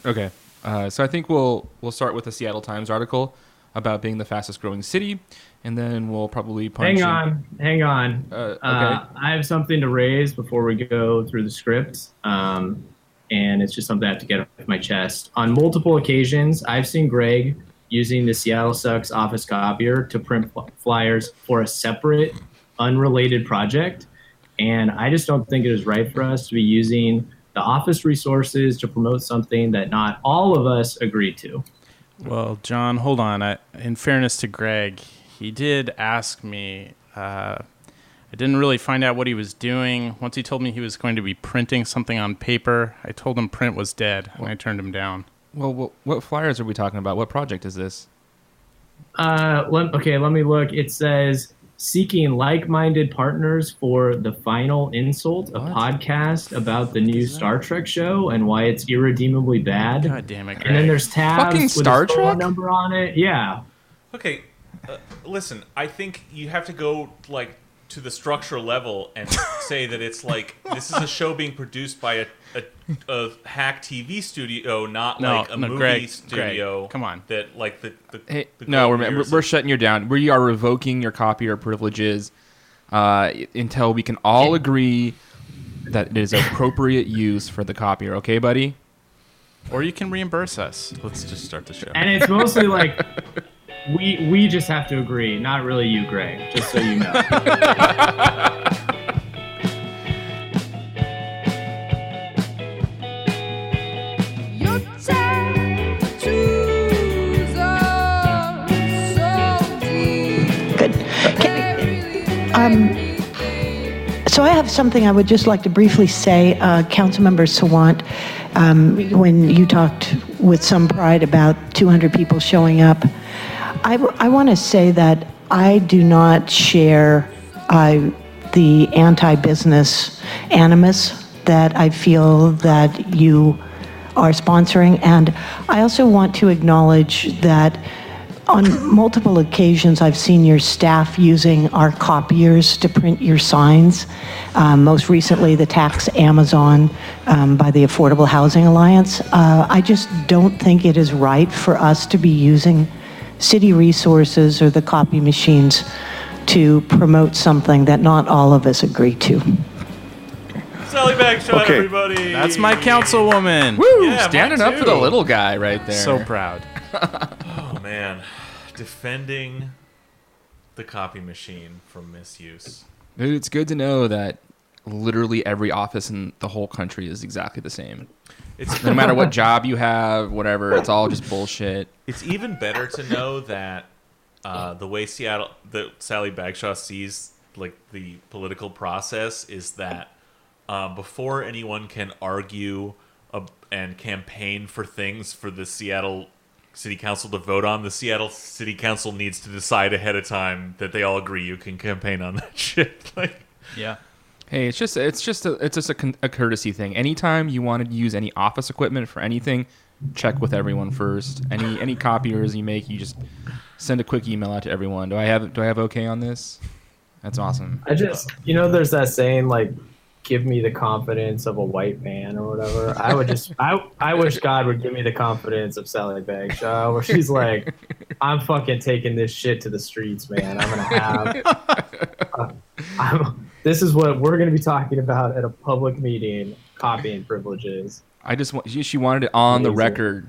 Okay. So I think we'll start with the Seattle Times article about being the fastest growing city, and then we'll probably punch Hang on. Okay. I have something to raise before we go through the script, and it's just something I have to get off my chest. On multiple occasions, I've seen Greg using the Seattle Sucks office copier to print flyers for a separate, unrelated project, and I just don't think it is right for us to be using the office resources to promote something that not all of us agree to. Well, John, hold on. In fairness to Greg, he did ask me. I didn't really find out what he was doing. Once he told me he was going to be printing something on paper, I told him print was dead, and I turned him down. Well, what flyers are we talking about? What project is this? Let me look. It says seeking like-minded partners for The Final Insult, a podcast about the new Star Trek show and why it's irredeemably bad. God damn it, Greg. And then there's tabs Fucking with Star a phone Trek? number on it. Yeah. Okay, listen. I think you have to go to the structural level and say that it's like this is a show being produced by a hack TV studio, not a movie Greg, studio. Greg, come on. That We're shutting you down. We are revoking your copyright privileges until we can all agree that it is appropriate use for the copier. Okay, buddy? Or you can reimburse us. Let's just start the show. And it's mostly like we just have to agree, not really you, Greg, just so you know. So I have something I would just like to briefly say. Councilmember Sawant, when you talked with some pride about 200 people showing up, I want to say that I do not share the anti-business animus that I feel that you are sponsoring. And I also want to acknowledge that on multiple occasions, I've seen your staff using our copiers to print your signs. Most recently, the Tax Amazon by the Affordable Housing Alliance. I just don't think it is right for us to be using city resources or the copy machines to promote something that not all of us agree to. Sally Bagshaw, Okay. everybody. That's my councilwoman. Woo! Yeah, Standing mine up for too. the little guy right there. So proud. Oh man, defending the copy machine from misuse. Dude, it's good to know that literally every office in the whole country is exactly the same. It's No matter what job you have, whatever, it's all just bullshit. It's even better to know that the way Sally Bagshaw sees the political process is that before anyone can argue and campaign for things for the Seattle City Council to vote on, the Seattle City Council needs to decide ahead of time that they all agree you can campaign on that shit. Yeah. Hey, it's just a courtesy thing. Anytime you want to use any office equipment for anything, check with everyone first. Any copiers you make, you just send a quick email out to everyone. Do I have okay on this? That's awesome. I just, there's that saying like, give me the confidence of a white man or whatever. I wish God would give me the confidence of Sally Bagshaw, where she's like, I'm fucking taking this shit to the streets, man. I'm gonna have. This is what we're gonna be talking about at a public meeting: copying privileges. She wanted it on the record.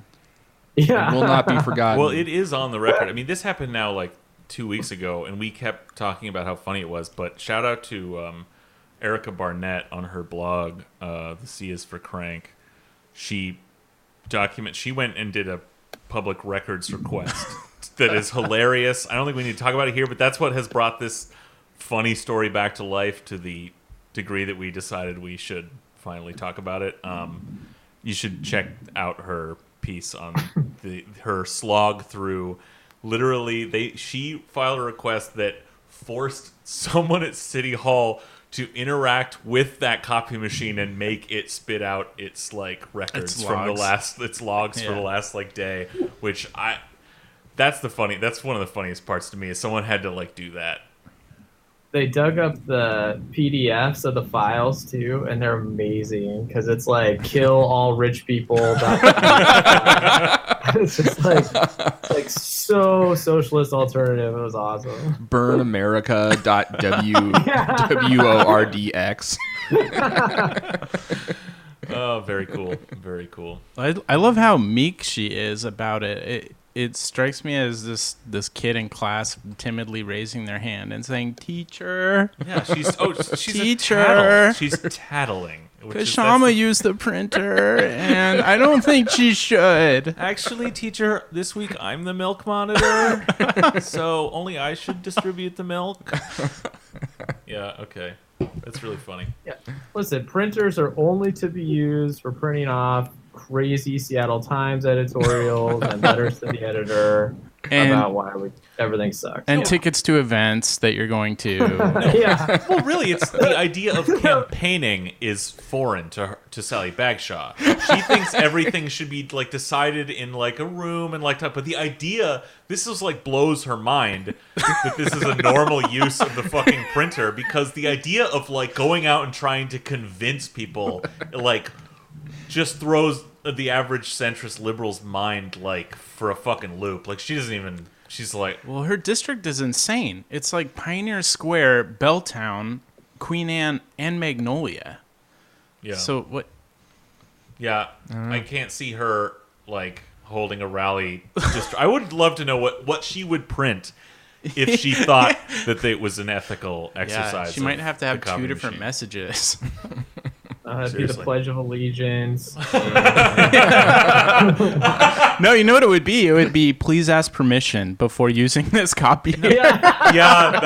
Yeah, It will not be forgotten. Well, it is on the record. I mean, this happened now 2 weeks ago, and we kept talking about how funny it was. But shout out to Erica Barnett on her blog, The C is for Crank. She went and did a public records request that is hilarious. I don't think we need to talk about it here, but that's what has brought this funny story back to life to the degree that we decided we should finally talk about it. You should check out her piece on her slog through. Literally, she filed a request that forced someone at City Hall to interact with that copy machine and make it spit out its records from its logs for the last day, which that's one of the funniest parts to me is someone had to do that. they dug up the PDFs of the files too, and they're amazing because it's like kill all rich people. It's just like so socialist alternative. It was awesome. Burnamerica.wordx. Oh, very cool. Very cool. I love how meek she is about it. It strikes me as this kid in class timidly raising their hand and saying, "Teacher." Yeah, she's Teacher. a tattle. She's tattling. Kashama used the printer, and I don't think she should. Actually, teacher, this week I'm the milk monitor, so only I should distribute the milk. Yeah, okay. That's really funny. Yeah. Listen, printers are only to be used for printing off crazy Seattle Times editorials and letters to the editor about why everything sucks. And tickets to events that you're going to. Yeah. Well, really, it's the idea of campaigning is foreign to her, to Sally Bagshaw. She thinks everything should be like decided in like a room and like that. But the idea, this is like blows her mind that this is a normal use of the fucking printer, because the idea of like going out and trying to convince people like just throws the average centrist liberal's mind like for a fucking loop. Like she doesn't even. She's like, well, her district is insane. It's like Pioneer Square, Belltown, Queen Anne, and Magnolia. yeah. So what? Yeah, I can't see her like holding a rally. Just, I would love to know what she would print if she thought that it was an ethical exercise. Yeah, she might have to have the copy two different machine. messages. It'd be the Pledge of Allegiance. No, you know what it would be? It would be, please ask permission before using this copy. Yeah,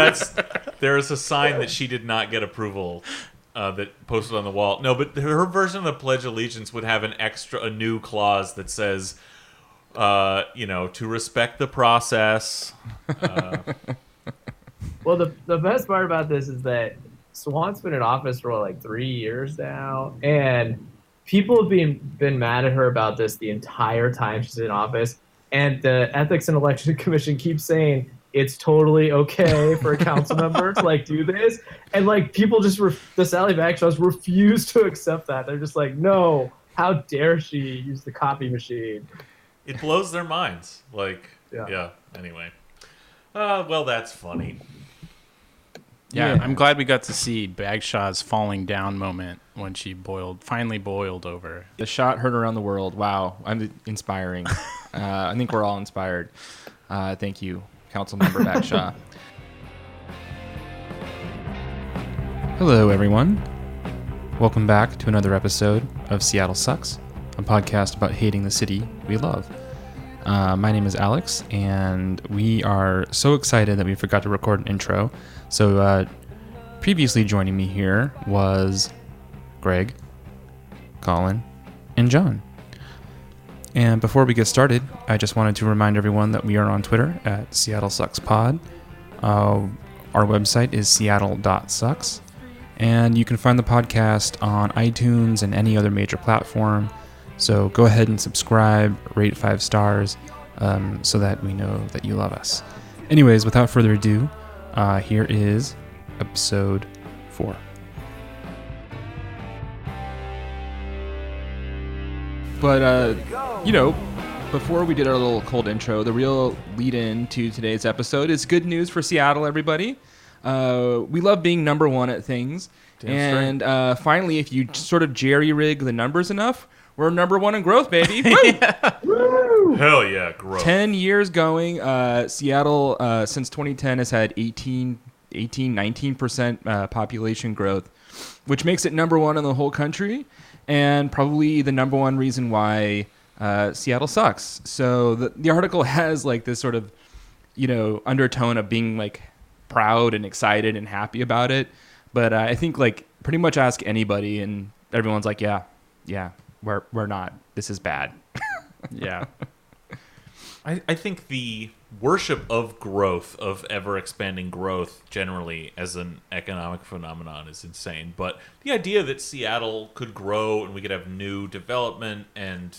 there's a sign that she did not get approval that posted on the wall. No, but her version of the Pledge of Allegiance would have a new clause that says, to respect the process. Well, the best part about this is that Swan's been in office for like 3 years now, and people have been mad at her about this the entire time she's in office. And the Ethics and Election Commission keeps saying it's totally okay for a council member to like do this, and like people just the Sally Bagshaws refuse to accept that. They're just like, no, how dare she use the copy machine? It blows their minds. Like, Yeah. Anyway, well, that's funny. Yeah, I'm glad we got to see Bagshaw's falling down moment when she finally boiled over. The shot heard around the world. Wow, I'm inspiring. I think we're all inspired. Thank you, Councilmember Bagshaw. Hello, everyone. Welcome back to another episode of Seattle Sucks, a podcast about hating the city we love. My name is Alex, and we are so excited that we forgot to record an intro. So previously joining me here was Greg, Colin, and John. And before we get started, I just wanted to remind everyone that we are on Twitter at Seattle Sucks Pod. Our website is seattle.sucks. And you can find the podcast on iTunes and any other major platform. So go ahead and subscribe, rate 5 stars, so that we know that you love us. Anyways, without further ado, here is episode 4. But, before we did our little cold intro, the real lead-in to today's episode is good news for Seattle, everybody. We love being number one at things. And finally, if you sort of jerry-rig the numbers enough, we're number one in growth, baby. Woo! Hell yeah, growth. 10 years going. Seattle, since 2010, has had 19% population growth, which makes it number one in the whole country, and probably the number one reason why Seattle sucks. So the article has like this sort of, undertone of being like proud and excited and happy about it. But I think like pretty much ask anybody, and everyone's like, yeah, we're not. This is bad. Yeah. I think the worship of growth, of ever-expanding growth generally as an economic phenomenon is insane. But the idea that Seattle could grow and we could have new development and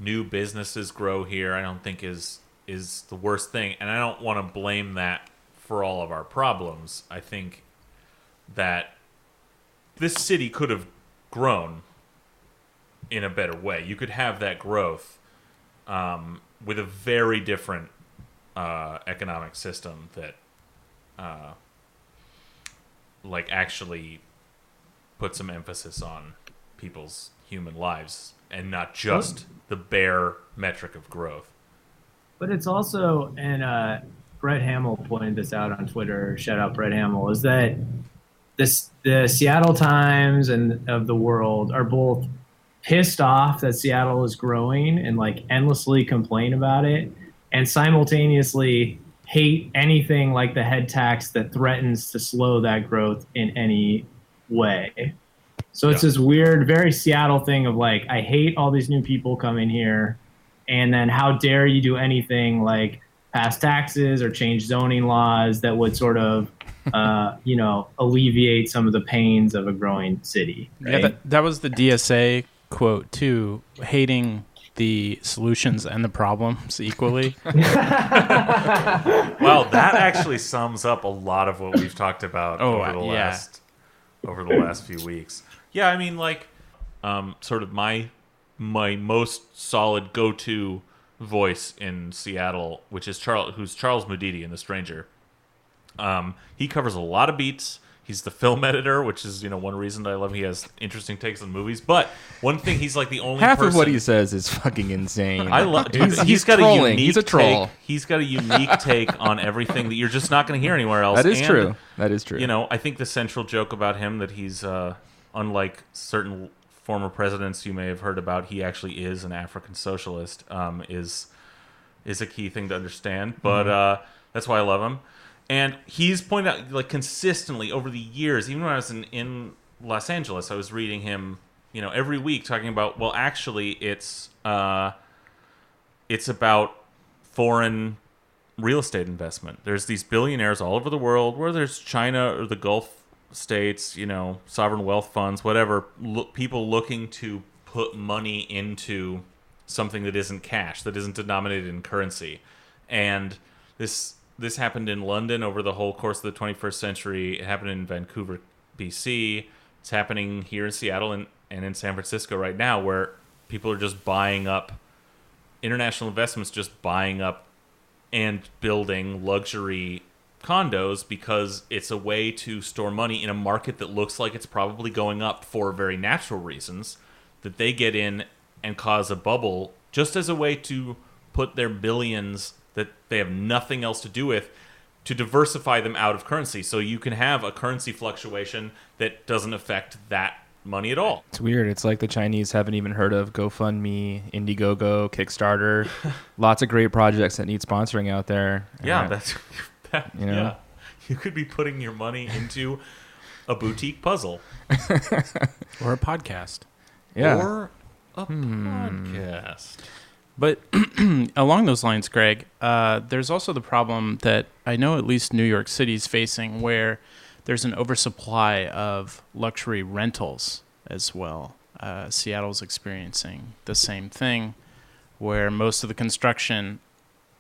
new businesses grow here, I don't think is the worst thing. And I don't want to blame that for all of our problems. I think that this city could have grown in a better way. You could have that growth with a very different economic system that like actually put some emphasis on people's human lives and not just the bare metric of growth. But it's also, and Brett Hamill pointed this out on Twitter, shout out Brett Hamill, is that the Seattle Times and of the world are both pissed off that Seattle is growing and like endlessly complain about it, and simultaneously hate anything like the head tax that threatens to slow that growth in any way. So it's this weird, very Seattle thing of like, I hate all these new people coming here, and then how dare you do anything like pass taxes or change zoning laws that would sort of, alleviate some of the pains of a growing city. Right? Yeah, that was the DSA quote too, hating the solutions and the problems equally. Well, that actually sums up a lot of what we've talked about over the last few weeks. Yeah, I mean, like, sort of my most solid go-to voice in Seattle, which is Charles Mudidi in The Stranger. He covers a lot of beats. He's the film editor, which is, one reason that I love him. He has interesting takes on movies. But one thing, he's like the only half person... of what he says is fucking insane. I love. He's got trolling. a unique He's a troll. He's got a unique take on everything that you're just not going to hear anywhere else. That is true. That is true. I think the central joke about him that he's unlike certain former presidents you may have heard about, he actually is an African socialist. Is a key thing to understand. But that's why I love him. And he's pointed out, like, consistently over the years, even when I was in Los Angeles, I was reading him, every week talking about, well, actually, it's about foreign real estate investment. There's these billionaires all over the world, where there's China or the Gulf states, sovereign wealth funds, whatever, people looking to put money into something that isn't cash, that isn't denominated in currency. And this happened in London over the whole course of the 21st century. It happened in Vancouver, BC. It's happening here in Seattle and in San Francisco right now, where people are just buying up, international investments just buying up and building luxury condos because it's a way to store money in a market that looks like it's probably going up for very natural reasons, that they get in and cause a bubble just as a way to put their billions that they have nothing else to do with, to diversify them out of currency. So you can have a currency fluctuation that doesn't affect that money at all. It's weird. It's like the Chinese haven't even heard of GoFundMe, Indiegogo, Kickstarter. Lots of great projects that need sponsoring out there. Yeah, yeah. You could be putting your money into a boutique puzzle. Or a podcast. Yeah. Or a podcast. But along those lines, Greg, there's also the problem that I know at least New York City's facing, where there's an oversupply of luxury rentals as well. Seattle's experiencing the same thing, where most of the construction,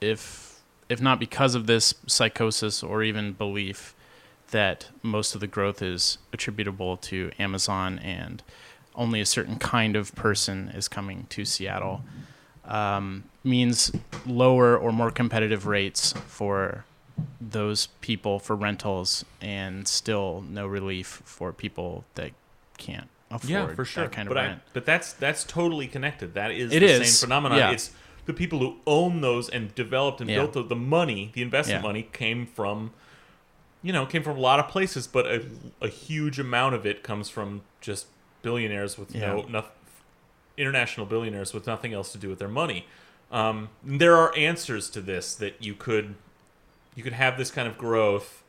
if not because of this psychosis or even belief that most of the growth is attributable to Amazon and only a certain kind of person is coming to Seattle, means lower or more competitive rates for those people for rentals, and still no relief for people that can't afford that kind of rent. But that's totally connected. That is same phenomenon. Yeah. It's the people who own those and developed and built the money, the investment money came from a lot of places, but a huge amount of it comes from just billionaires with international billionaires with nothing else to do with their money. There are answers to this, that you could have this kind of growth,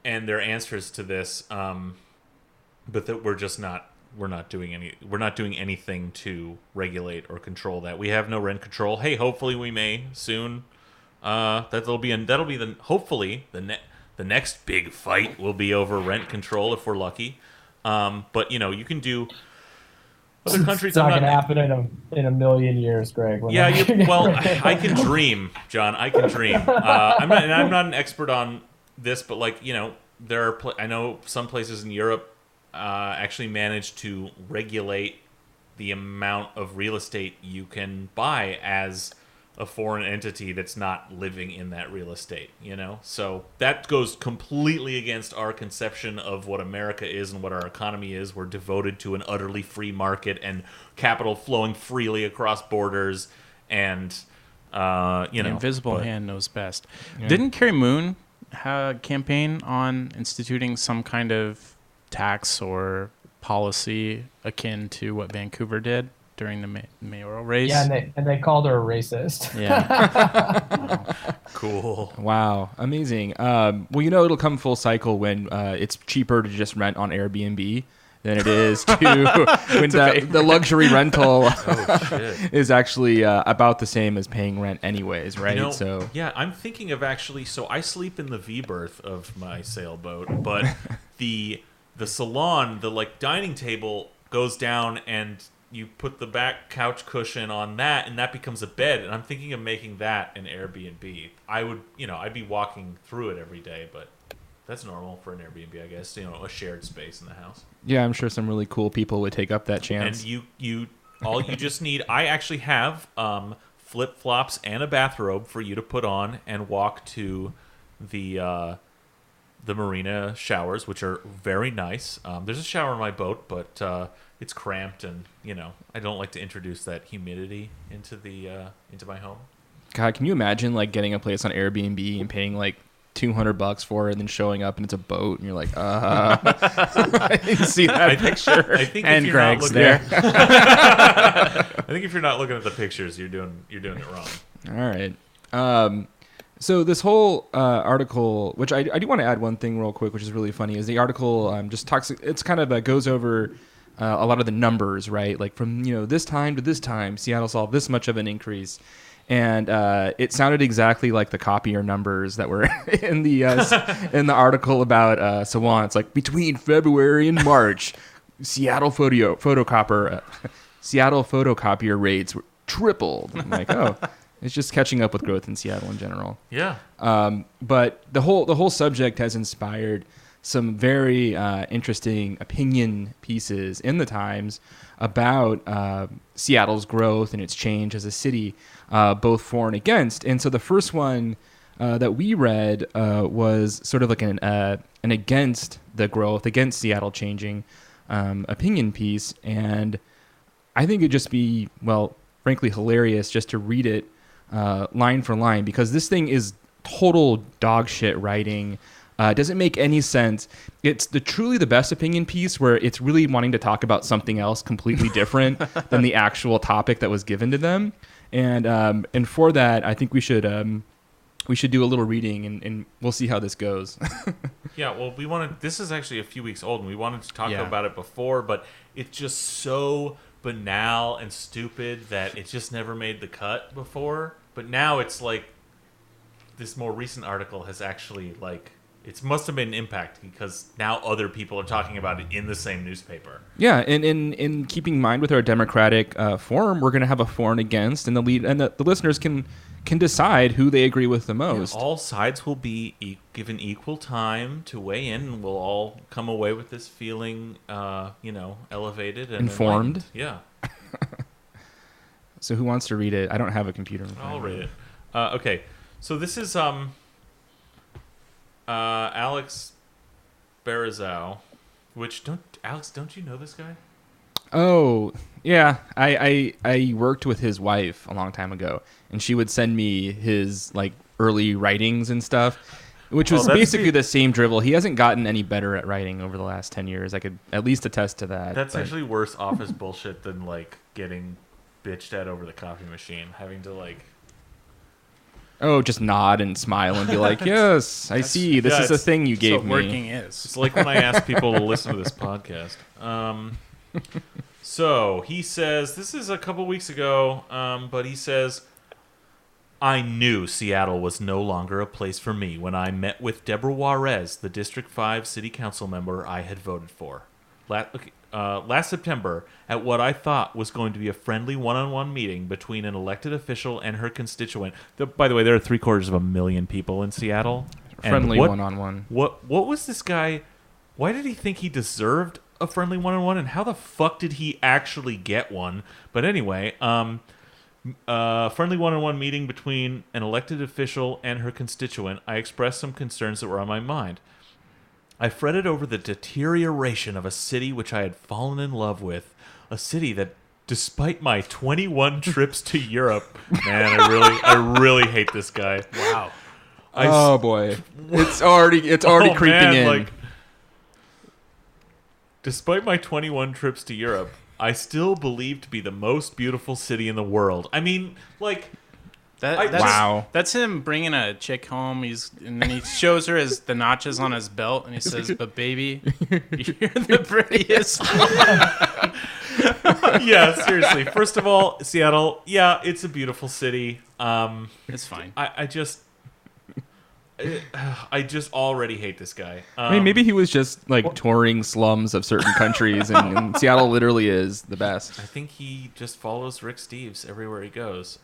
and there are answers to this, but that we're not doing anything to regulate or control that. We have no rent control. Hey, hopefully we may soon. Hopefully the next big fight will be over rent control if we're lucky. But you can do. Other countries, it's not going to happen in a million years, Greg. I can dream, John. I can dream. I'm not an expert on this, but I know some places in Europe actually manage to regulate the amount of real estate you can buy as a foreign entity that's not living in that real estate, So that goes completely against our conception of what America is and what our economy is. We're devoted to an utterly free market and capital flowing freely across borders and, The invisible hand knows best. Yeah. Didn't Carrie Moon campaign on instituting some kind of tax or policy akin to what Vancouver did during the mayoral race? Yeah, and they called her a racist. Yeah. Cool. Wow. Amazing. Well, it'll come full cycle when it's cheaper to just rent on Airbnb than it is to when the luxury rental is actually about the same as paying rent anyways, right? So yeah, I'm thinking of so I sleep in the V-berth of my sailboat, but the salon, the dining table goes down and you put the back couch cushion on that and that becomes a bed, and I'm thinking of making that an Airbnb. I would, I'd be walking through it every day, but that's normal for an Airbnb, I guess. A shared space in the house. Yeah, I'm sure some really cool people would take up that chance. And you just need. I actually have flip flops and a bathrobe for you to put on and walk to the marina showers, which are very nice. There's a shower in my boat, but it's cramped, and I don't like to introduce that humidity into my home. God, can you imagine getting a place on Airbnb and paying $200 for it, and then showing up and it's a boat, and you're like, I didn't see that picture. I think and if Greg's there. I think if you're not looking at the pictures, you're doing it wrong. All right. So this whole article, which I do want to add one thing real quick, which is really funny, is the article just talks. It's kind of goes over a lot of the numbers, right? From this time to this time, Seattle saw this much of an increase. And it sounded exactly like the copier numbers that were in the article about Sawant. It's between February and March, Seattle photocopier rates were tripled. I'm oh, it's just catching up with growth in Seattle in general. Yeah. But the whole subject has inspired some very interesting opinion pieces in the Times about Seattle's growth and its change as a city, both for and against. And so the first one that we read was sort of an against the growth, against Seattle changing opinion piece. And I think it'd just be, frankly, hilarious just to read it line for line, because this thing is total dog shit writing. Doesn't make any sense. It's truly the best opinion piece where it's really wanting to talk about something else completely different than the actual topic that was given to them. And for that, I think we should do a little reading, and we'll see how this goes. Yeah, well, this is actually a few weeks old, and we wanted to talk about it before, but it's just so banal and stupid that it just never made the cut before. But now it's this more recent article has actually it must have meen an impact, because now other people are talking about it in the same newspaper. Yeah, and in keeping in mind with our democratic forum, we're going to have a for and against, and the listeners can decide who they agree with the most. Yeah, all sides will be given equal time to weigh in, and we'll all come away with this feeling, elevated and informed. Yeah. So who wants to read it? I don't have a computer. I'll read it. Okay, so this is Alex Barazau, don't you know this guy? Oh, yeah. I worked with his wife a long time ago, and she would send me his early writings and stuff, which was basically the same drivel. He hasn't gotten any better at writing over the last 10 years. I could at least attest to that. That's actually worse office bullshit than getting bitched at over the coffee machine, having to just nod and smile and be like, yes, I see. This is a thing you gave me. Working is. It's like when I ask people to listen to this podcast. So he says, this is a couple weeks ago, but he says, I knew Seattle was no longer a place for me when I met with Deborah Juarez, the District 5 city council member I had voted for. Last September, at what I thought was going to be a friendly one-on-one meeting between an elected official and her constituent. By the way, there are 750,000 people in Seattle. Friendly one-on-one. What was this guy? Why did he think he deserved a friendly one-on-one, and how the fuck did he actually get one? But anyway, friendly one-on-one meeting between an elected official and her constituent. I expressed some concerns that were on my mind. I fretted over the deterioration of a city which I had fallen in love with, a city that, despite my 21 trips to Europe, man, I really hate this guy. Wow. Oh boy, it's already creeping in. Like, despite my 21 trips to Europe, I still believe to be the most beautiful city in the world. I mean, like, that's him bringing a chick home. And then he shows her the notches on his belt, and he says, "But baby, you're the prettiest." Yeah, seriously. First of all, Seattle, yeah, it's a beautiful city. It's fine. I just already hate this guy. I mean, maybe he was just like touring slums of certain countries, and Seattle literally is the best. I think he just follows Rick Steves everywhere he goes.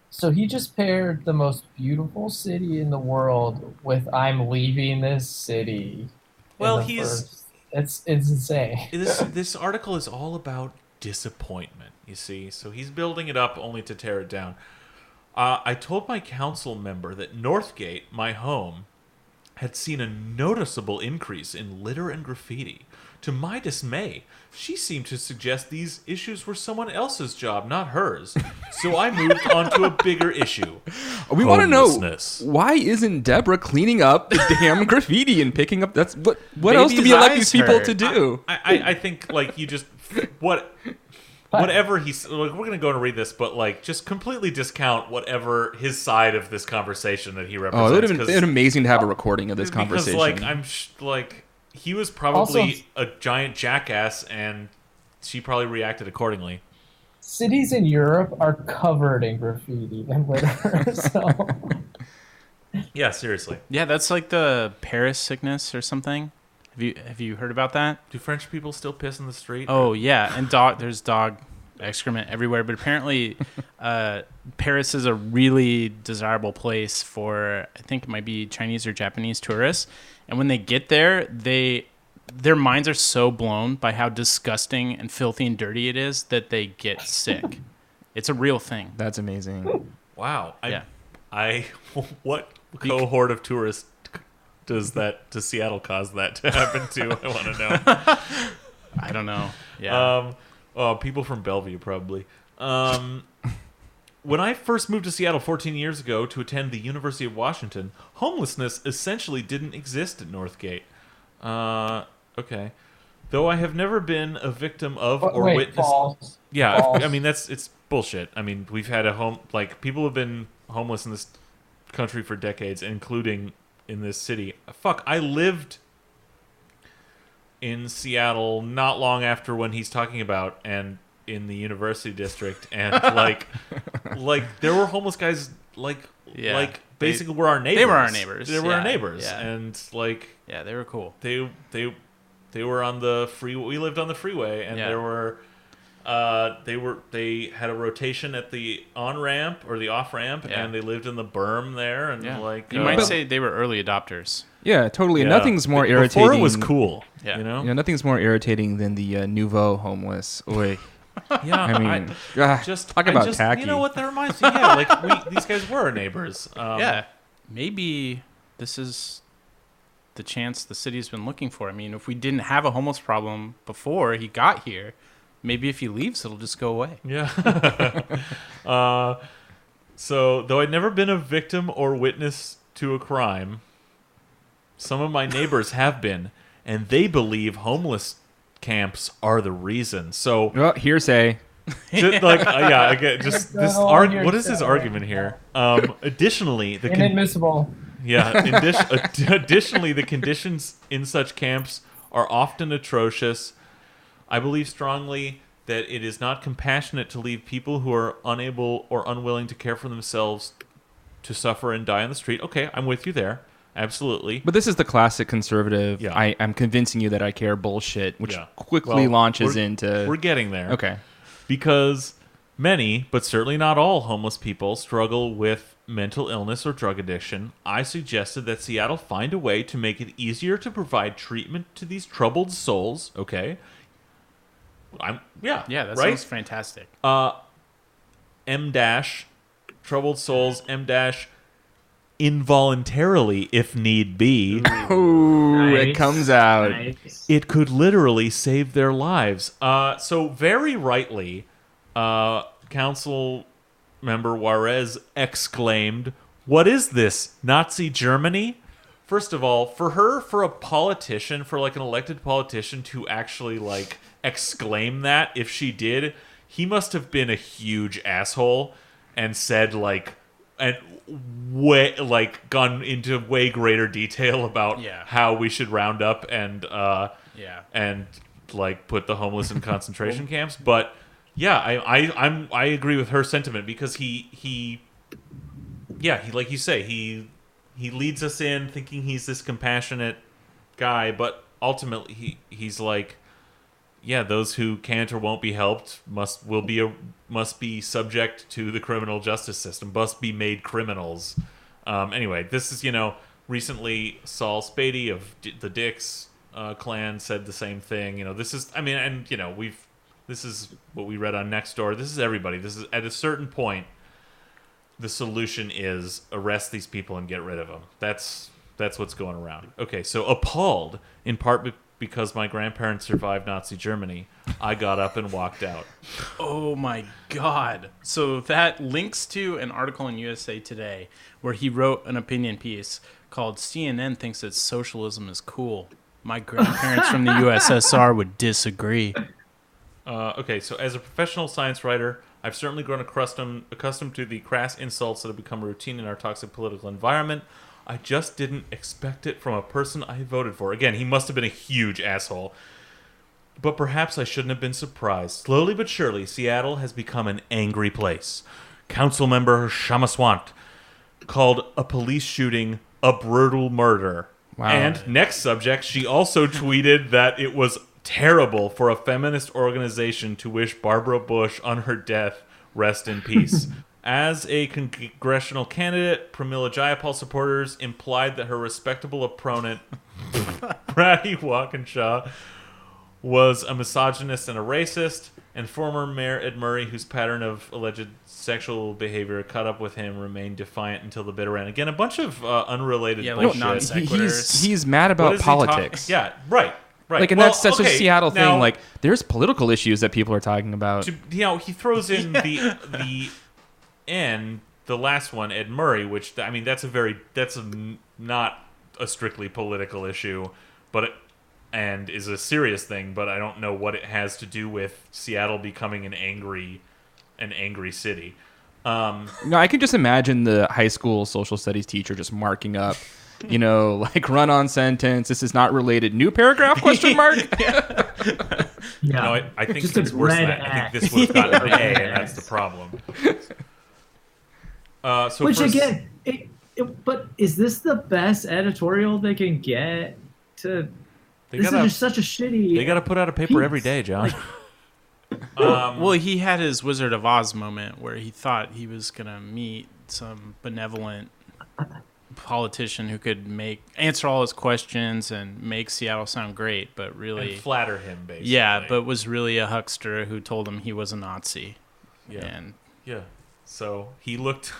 So he just paired the most beautiful city in the world with "I'm leaving this city." Well, it's insane. This article is all about disappointment, you see. So he's building it up only to tear it down. I told my council member that Northgate, my home, had seen a noticeable increase in litter and graffiti. To my dismay, she seemed to suggest these issues were someone else's job, not hers. So I moved on to a bigger issue. We want to know, why isn't Deborah cleaning up the damn graffiti and picking up? That's what else do we elect these people to do? I think, like, you just whatever he's like, we're gonna go and read this, but like, just completely discount whatever his side of this conversation that he represents. Oh, it would have been amazing to have a recording of this conversation. Because like he was probably a giant jackass, and she probably reacted accordingly. Cities in Europe are covered in graffiti and litter. So. Yeah, seriously. Yeah, that's like the Paris sickness or something. Have you heard about that? Do French people still piss in the street? Oh yeah, and there's dog excrement everywhere. But apparently, Paris is a really desirable place for, I think it might be Chinese or Japanese tourists. And when they get there, their minds are so blown by how disgusting and filthy and dirty it is that they get sick. It's a real thing. That's amazing. Wow. What cohort of tourists does Seattle cause that to happen to? I want to know. I don't know. Yeah. People from Bellevue, probably. When I first moved to Seattle 14 years ago to attend the University of Washington, homelessness essentially didn't exist at Northgate. Okay. Though I have never been a victim of witnessed. False. Yeah, False. I mean, it's bullshit. I mean, we've had people have been homeless in this country for decades, including in this city. Fuck, I lived in Seattle not long after when he's talking about, and in the University District, and like there were homeless guys basically were our neighbors. They were our neighbors. They were our neighbors, yeah. and they were cool. They were on the freeway. We lived on the freeway, and there were they had a rotation at the on ramp or the off ramp, and they lived in the berm there, and you might say they were early adopters. Yeah, totally. Yeah. Nothing's more irritating. Before it was cool. Yeah, you know, nothing's more irritating than the nouveau homeless. Oy. Yeah, I mean, talk about tacky. You know what that reminds me? Yeah, these guys were our neighbors. Maybe this is the chance the city's been looking for. I mean, if we didn't have a homeless problem before he got here, maybe if he leaves, it'll just go away. Yeah. So, though I'd never been a victim or witness to a crime, some of my neighbors have been, and they believe homeless camps are the reason. So, hearsay. What is his argument here? Additionally, inadmissible. Additionally, the conditions in such camps are often atrocious. I believe strongly that it is not compassionate to leave people who are unable or unwilling to care for themselves to suffer and die on the street. Okay, I'm with you there. Absolutely. But this is the classic conservative, I'm convincing you that I care bullshit, which quickly launches into... We're getting there. Okay. Because Many, but certainly not all, homeless people struggle with mental illness or drug addiction. I suggested that Seattle find a way to make it easier to provide treatment to these troubled souls. Okay. Yeah, that right? sounds fantastic. M dash troubled souls M dash involuntarily if need be. Ooh, it comes out. Nice. It could literally save their lives. So very rightly, Council Member Juarez exclaimed, "What is this, Nazi Germany?" First of all, for a politician, for like an elected politician to actually like exclaim that, if she did, he must have been a huge asshole and said like, and way like gone into way greater detail about how we should round up and like put the homeless in concentration camps. But yeah, I agree with her sentiment, because he like you say, he leads us in thinking he's this compassionate guy, but ultimately he's like, yeah, those who can't or won't be helped must be subject to the criminal justice system, must be made criminals. Anyway, this is, recently Saul Spady of the Dix clan said the same thing. This is, this is what we read on Nextdoor. This is everybody. This is, at a certain point, the solution is arrest these people and get rid of them. That's what's going around. Okay, so appalled, in part because my grandparents survived Nazi Germany, I got up and walked out. Oh my God. So that links to an article in USA Today where he wrote an opinion piece called "CNN Thinks That Socialism is Cool. My grandparents from the USSR would disagree." Okay, so as a professional science writer, I've certainly grown accustomed to the crass insults that have become routine in our toxic political environment. I just didn't expect it from a person I voted for. Again, he must have been a huge asshole. But perhaps I shouldn't have been surprised. Slowly but surely, Seattle has become an angry place. Councilmember Shamaswant called a police shooting a brutal murder. Wow. And next subject, she also tweeted that it was terrible for a feminist organization to wish Barbara Bush on her death rest in peace. As a congressional candidate, Pramila Jayapal supporters implied that her respectable opponent, Brady Walkinshaw, was a misogynist and a racist, and former Mayor Ed Murray, whose pattern of alleged sexual behavior caught up with him, remained defiant until the bitter end. Again, a bunch of unrelated bullshit. non sequiturs. He's mad about politics. Yeah, right. Like, and that's such a Seattle thing. Like, there's political issues that people are talking about. He throws in the and the last one, Ed Murray, which, I mean, that's not a strictly political issue, and is a serious thing, but I don't know what it has to do with Seattle becoming an angry city. I can just imagine the high school social studies teacher just marking up, like run-on sentence, this is not related, new paragraph, question mark? Yeah. No, I think Just it's a worse than red that. I X. think this would have gotten an A, and that's the problem. But is this the best editorial they can get? This is just such a shitty. They got to put out a paper every day, John. Well, he had his Wizard of Oz moment where he thought he was going to meet some benevolent politician who could answer all his questions and make Seattle sound great, but really and flatter him, basically. Yeah, but was really a huckster who told him he was a Nazi. Yeah. So he looked.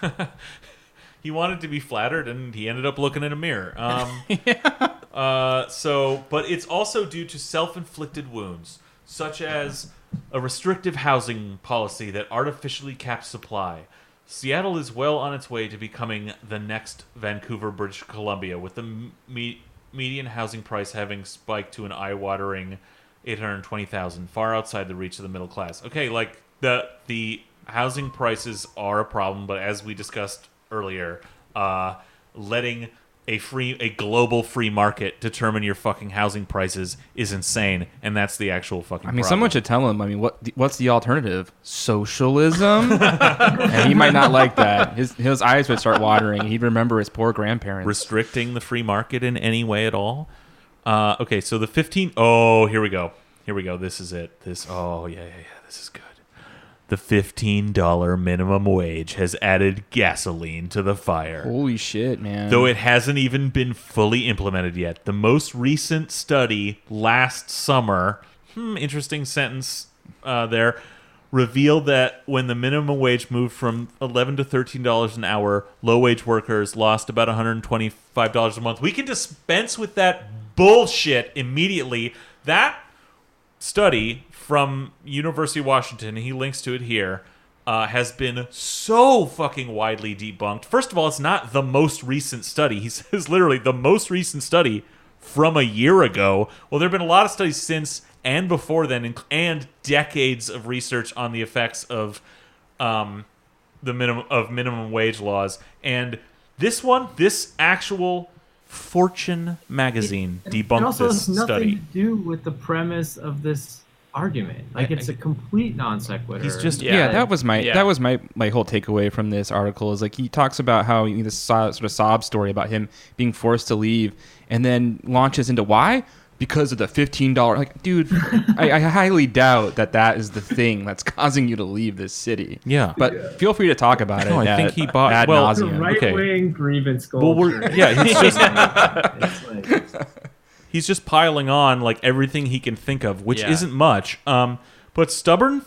He wanted to be flattered, and he ended up looking in a mirror. But it's also due to self-inflicted wounds, such as a restrictive housing policy that artificially caps supply. Seattle is well on its way to becoming the next Vancouver, British Columbia, with the median housing price having spiked to an eye-watering $820,000, far outside the reach of the middle class. Okay, like the housing prices are a problem, but as we discussed earlier, letting a global free market determine your fucking housing prices is insane, and that's the actual fucking problem. Someone should tell him, what's the alternative? Socialism? And he might not like that. His eyes would start watering. He'd remember his poor grandparents. Restricting the free market in any way at all? Okay, so the 15... Oh, here we go. This is it. This is good. The $15 minimum wage has added gasoline to the fire. Holy shit, man. Though it hasn't even been fully implemented yet. The most recent study last summer, interesting sentence there, revealed that when the minimum wage moved from $11 to $13 an hour, low-wage workers lost about $125 a month. We can dispense with that bullshit immediately. That study from University of Washington, he links to it here, has been so fucking widely debunked. First of all, it's not the most recent study. He says literally the most recent study from a year ago. Well, there have been a lot of studies since and before then, and decades of research on the effects of the minimum wage laws. And this actual Fortune magazine debunked it also this has nothing study. to do with the premise of this argument. Like, it's a complete non sequitur. He's just that was my whole takeaway from this article is like he talks about how this sort of sob story about him being forced to leave, and then launches into why. Because of the $15, like, dude, I highly doubt that is the thing that's causing you to leave this city. Yeah, but feel free to talk about it. I think he bought ad It's a nauseum. right-wing grievance culture. He's just piling on like everything he can think of, which isn't much. But stubborn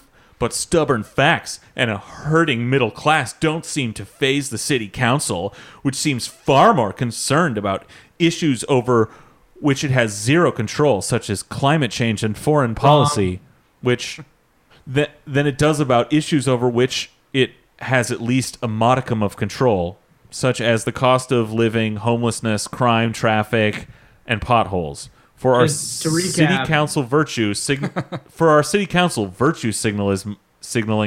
facts and a hurting middle class don't seem to faze the city council, which seems far more concerned about issues over which it has zero control, such as climate change and foreign policy, than it does about issues over which it has at least a modicum of control, such as the cost of living, homelessness, crime, traffic, and potholes. For our city council virtue signaling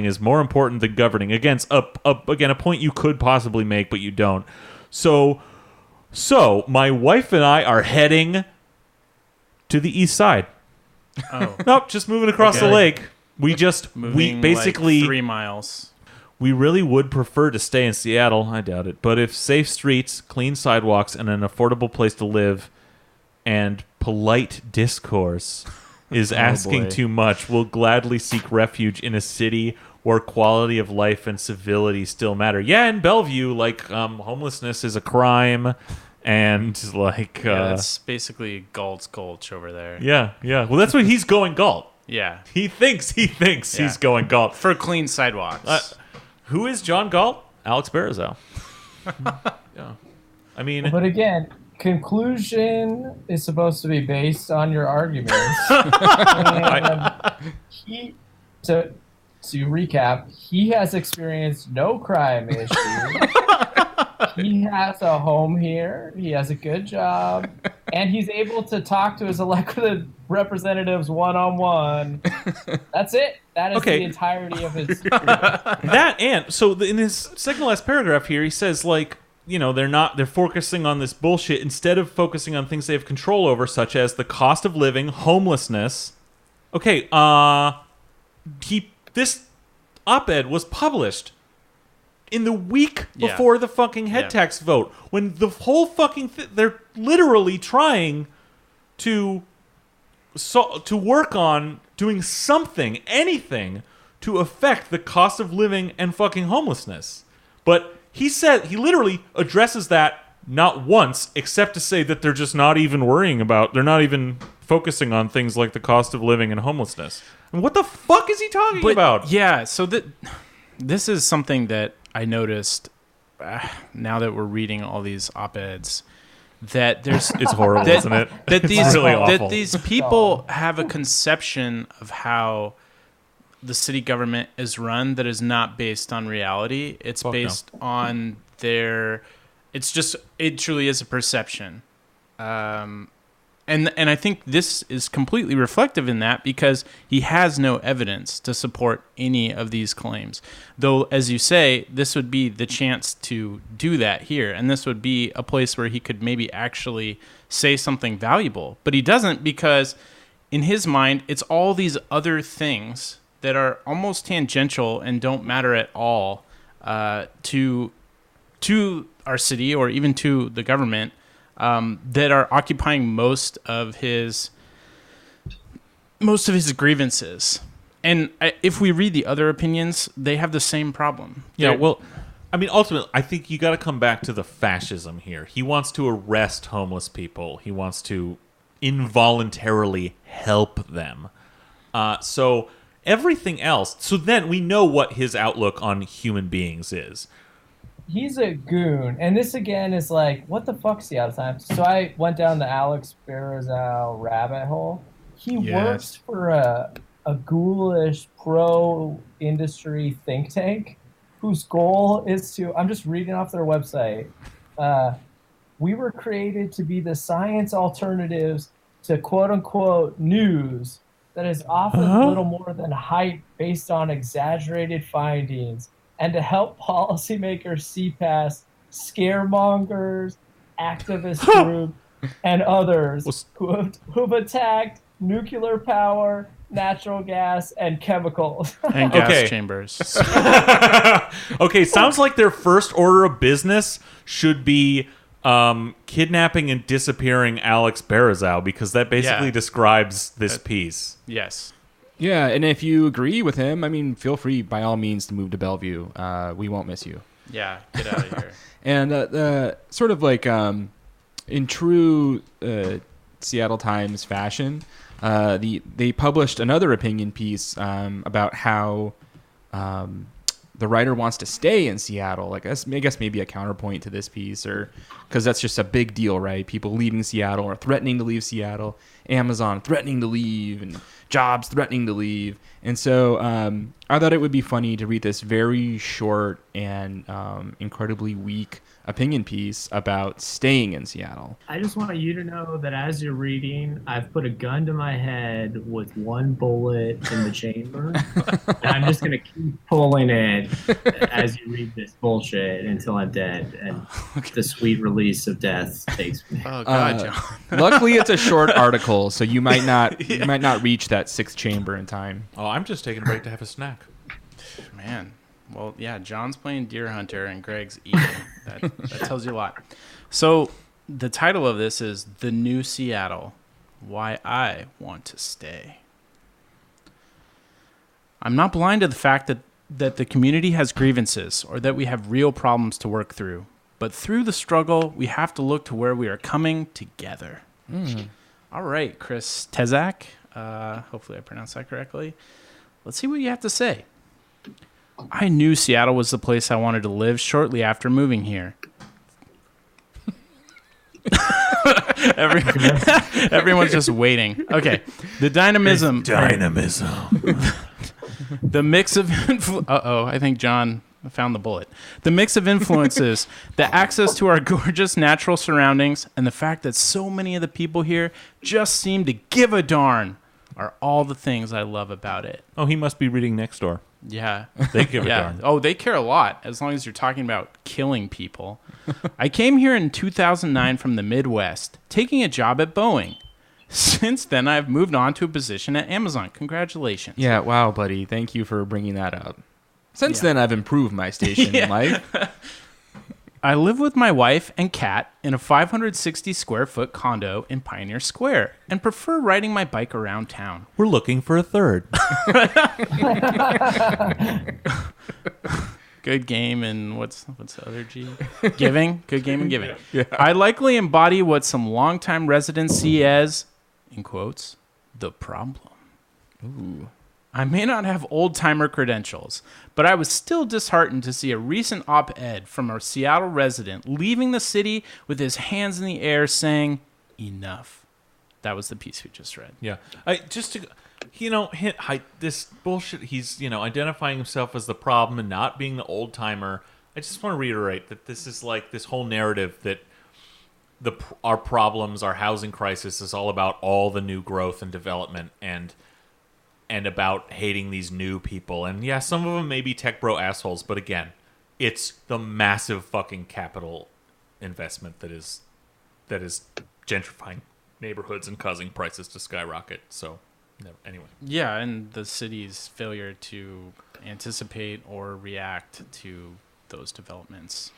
is more important than governing. Again, a point you could possibly make, but you don't. So, my wife and I are heading to the east side. Oh. Nope, just moving across the lake. We basically like 3 miles. We really would prefer to stay in Seattle. I doubt it. But if safe streets, clean sidewalks, and an affordable place to live and polite discourse is asking too much, we'll gladly seek refuge in a city where quality of life and civility still matter. Yeah, in Bellevue, homelessness is a crime, and that's basically Galt's Gulch over there. Yeah. Well, that's what he's going Galt. Yeah, he thinks he's going Galt for clean sidewalks. Who is John Galt? Alex Barizow. Yeah, I mean, but again, conclusion is supposed to be based on your arguments. To recap, he has experienced no crime issue. He has a home here. He has a good job. And he's able to talk to his elected representatives one-on-one. That's it. That is the entirety of his... in his second to last paragraph here, he says, they're focusing on this bullshit instead of focusing on things they have control over, such as the cost of living, homelessness. This op-ed was published in the week before the fucking head tax vote, when the whole fucking they're literally trying to work on doing anything to affect the cost of living and fucking homelessness. But he literally addresses that not once, except to say that they're just not even they're not even focusing on things like the cost of living and homelessness. And what the fuck is he talking about? Yeah, so this is something that I noticed now that we're reading all these op-eds, that it's horrible, isn't it? That it's really awful. That these people have a conception of how the city government is run that is not based on reality. It's based on it truly is a perception. And I think this is completely reflective in that, because he has no evidence to support any of these claims. Though, as you say, this would be the chance to do that here, and this would be a place where he could maybe actually say something valuable. But he doesn't, because in his mind, it's all these other things that are almost tangential and don't matter at all to our city or even to the government, that are occupying most of his grievances. And if we read the other opinions, they have the same problem. Yeah, well, I mean, ultimately, I think you got to come back to the fascism here. He wants to arrest homeless people. He wants to involuntarily help them. So everything else. So then we know what his outlook on human beings is. He's a goon, and this again is like, what the fuck, Seattle Times? So I went down the Alex Barazal rabbit hole. He works for a ghoulish pro-industry think tank whose goal is to, I'm just reading off their website, we were created to be the science alternatives to quote-unquote news that is often little more than hype based on exaggerated findings, and to help policymakers see past scaremongers, activist groups, and others who've attacked nuclear power, natural gas, and chemicals. And gas chambers. Okay, sounds like their first order of business should be kidnapping and disappearing Alex Barazal, because that basically describes this piece. Yes. Yeah, and if you agree with him, I mean, feel free by all means to move to Bellevue. We won't miss you. Yeah, get out of here. And sort of like in true Seattle Times fashion, they published another opinion piece about how the writer wants to stay in Seattle. Like, I guess maybe a counterpoint to this piece, or because that's just a big deal, right? People leaving Seattle or threatening to leave Seattle, Amazon threatening to leave, and jobs threatening to leave. And so I thought it would be funny to read this very short and incredibly weak opinion piece about staying in Seattle. I just want you to know that as you're reading, I've put a gun to my head with one bullet in the chamber, and I'm just going to keep pulling it as you read this bullshit until I'm dead, and the sweet release of death takes me. Oh God, John. Luckily, it's a short article, so you might not reach that sixth chamber in time. Oh, I'm just taking a break to have a snack. Man. Well, yeah, John's playing Deer Hunter and Greg's eating. That tells you a lot. So the title of this is The New Seattle, Why I Want to Stay. I'm not blind to the fact that the community has grievances or that we have real problems to work through. But through the struggle, we have to look to where we are coming together. All right, Chris Tezak. Hopefully I pronounced that correctly. Let's see what you have to say. I knew Seattle was the place I wanted to live shortly after moving here. Everyone's just waiting. Okay. The dynamism. The mix of... I think John found the bullet. The mix of influences, the access to our gorgeous natural surroundings, and the fact that so many of the people here just seem to give a darn are all the things I love about it. Oh, he must be reading Nextdoor. Yeah. They give a darn. Oh, they care a lot, as long as you're talking about killing people. I came here in 2009 from the Midwest, taking a job at Boeing. Since then, I've moved on to a position at Amazon. Congratulations. Yeah, wow, buddy. Thank you for bringing that up. Since then, I've improved my station in life. I live with my wife and cat in a 560 square foot condo in Pioneer Square and prefer riding my bike around town. We're looking for a third. Good game and what's the other G? Giving. Good game and giving. Yeah. I likely embody what some longtime residents see as, in quotes, the problem. Ooh. I may not have old-timer credentials, but I was still disheartened to see a recent op-ed from a Seattle resident leaving the city with his hands in the air saying, enough. That was the piece we just read. Yeah. This bullshit, he's, identifying himself as the problem and not being the old-timer. I just want to reiterate that this is like this whole narrative that our problems, our housing crisis is all about all the new growth and development and about hating these new people. And yeah, some of them may be tech bro assholes, but again, it's the massive fucking capital investment that is gentrifying neighborhoods and causing prices to skyrocket. So, anyway. Yeah, and the city's failure to anticipate or react to those developments.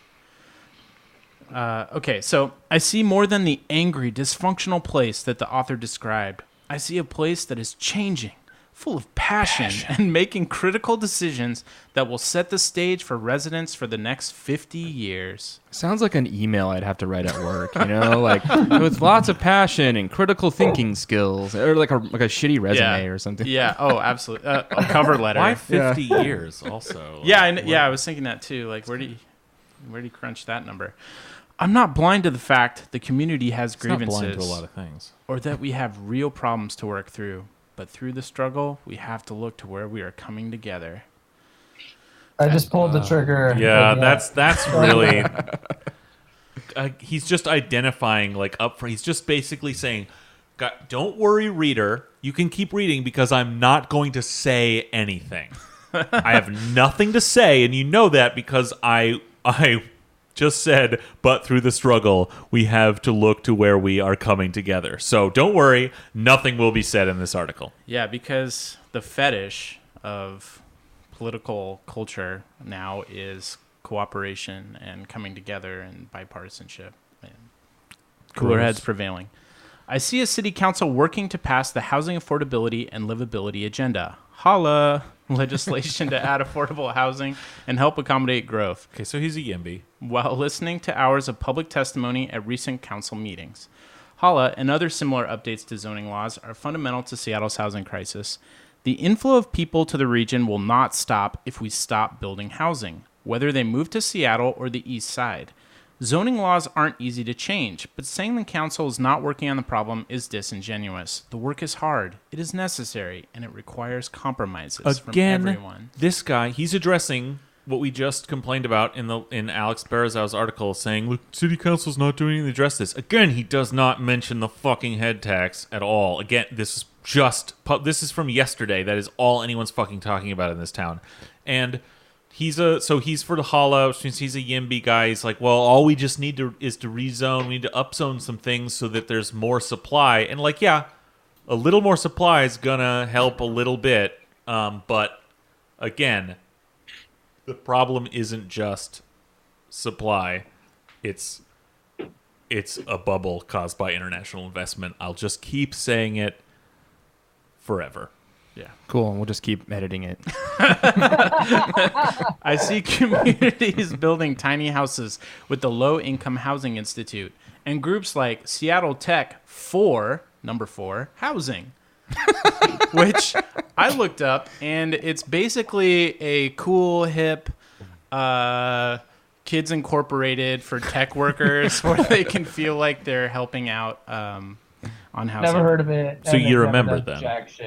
Okay, so I see more than the angry, dysfunctional place that the author described. I see a place that is changing, full of passion and making critical decisions that will set the stage for residents for the next 50 years. Sounds like an email I'd have to write at work, like with lots of passion and critical thinking skills, or like a shitty resume or something. Yeah. Oh, absolutely. A cover letter. Why 50 years? Also. I was thinking that too. Like, where do you crunch that number? I'm not blind to the fact the community has grievances, not blind to a lot of things, or that we have real problems to work through. But through the struggle, we have to look to where we are coming together. I just pulled the trigger. Yeah, that's really. He's just identifying up front. He's just basically saying, "Don't worry, reader. You can keep reading because I'm not going to say anything. I have nothing to say, and you know that because I just said, but through the struggle, we have to look to where we are coming together. So don't worry, nothing will be said in this article." Yeah, because the fetish of political culture now is cooperation and coming together and bipartisanship and cooler heads prevailing. I see a city council working to pass the housing affordability and livability agenda. Holla! Legislation to add affordable housing and help accommodate growth. Okay, so he's a YIMBY. While listening to hours of public testimony at recent council meetings. Holla and other similar updates to zoning laws are fundamental to Seattle's housing crisis. The inflow of people to the region will not stop if we stop building housing, whether they move to Seattle or the east side. Zoning laws aren't easy to change, but saying the council is not working on the problem is disingenuous. The work is hard, it is necessary, and it requires compromises from everyone. This guy, he's addressing what we just complained about in Alex Barazow's article, saying, "Look, city council's not doing anything to address this." Again, he does not mention the fucking head tax at all. Again, this is from yesterday. That is all anyone's fucking talking about in this town. And he's for the Holla, since he's a YIMBY guy. He's like, well, all we just need is to rezone. We need to upzone some things so that there's more supply. And a little more supply is gonna help a little bit. But again, the problem isn't just supply. It's a bubble caused by international investment. I'll just keep saying it forever. Yeah. Cool. We'll just keep editing it. I see communities building tiny houses with the Low Income Housing Institute and groups like Seattle Tech for number 4 housing, which I looked up, and it's basically a cool, hip, Kids Incorporated for tech workers where they can feel like they're helping out on housing. Never heard of it. So you remember them?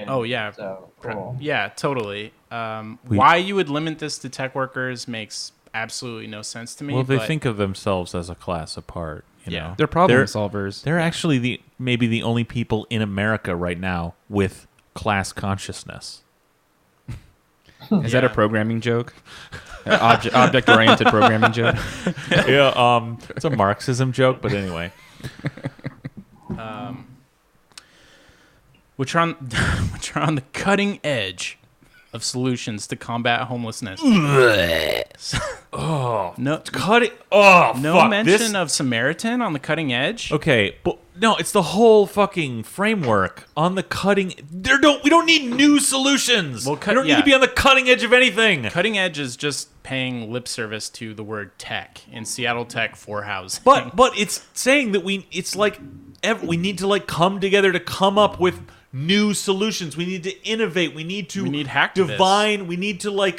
Oh, yeah. So, cool. Yeah, totally. Why you would limit this to tech workers makes absolutely no sense to me. Well, they think of themselves as a class apart. You know? They're problem solvers. They're actually maybe the only people in America right now with class consciousness. Is that a programming joke? Object-oriented programming joke? Yeah, it's a Marxism joke, but anyway. Which are on the cutting edge of solutions to combat homelessness. Oh, no, cutting. Oh, no fuck. mention of Samaritan on the cutting edge. Okay, but no, it's the whole fucking framework on the cutting. We don't need new solutions. We don't need to be on the cutting edge of anything. Cutting edge is just paying lip service to the word tech in Seattle Tech for housing. But it's saying that we need to come together to come up with new solutions. We need to innovate. We need hacktivists. We need to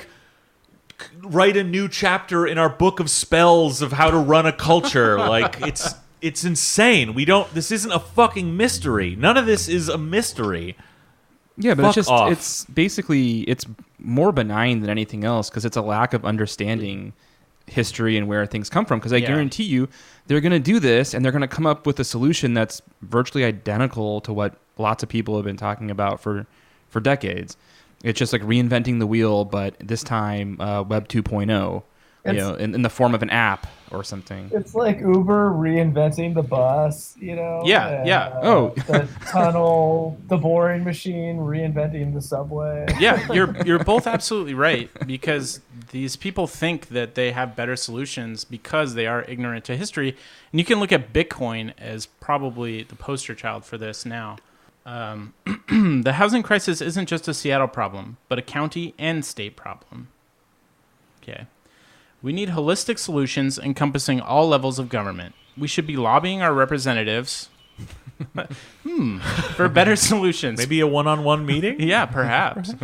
write a new chapter in our book of spells of how to run a culture. It's insane. This isn't a fucking mystery. None of this is a mystery. Yeah, but it's basically more benign than anything else because it's a lack of understanding history and where things come from. Because I guarantee you, they're going to do this and they're going to come up with a solution that's virtually identical to what lots of people have been talking about for decades. It's just like reinventing the wheel, but this time Web 2.0, in the form of an app or something. It's like Uber reinventing the bus, Yeah. The tunnel, the boring machine reinventing the subway. Yeah, you're both absolutely right because these people think that they have better solutions because they are ignorant to history. And you can look at Bitcoin as probably the poster child for this now. The housing crisis isn't just a Seattle problem, but a county and state problem. Okay. We need holistic solutions encompassing all levels of government. We should be lobbying our representatives for better solutions. Maybe a one-on-one meeting? Yeah, perhaps.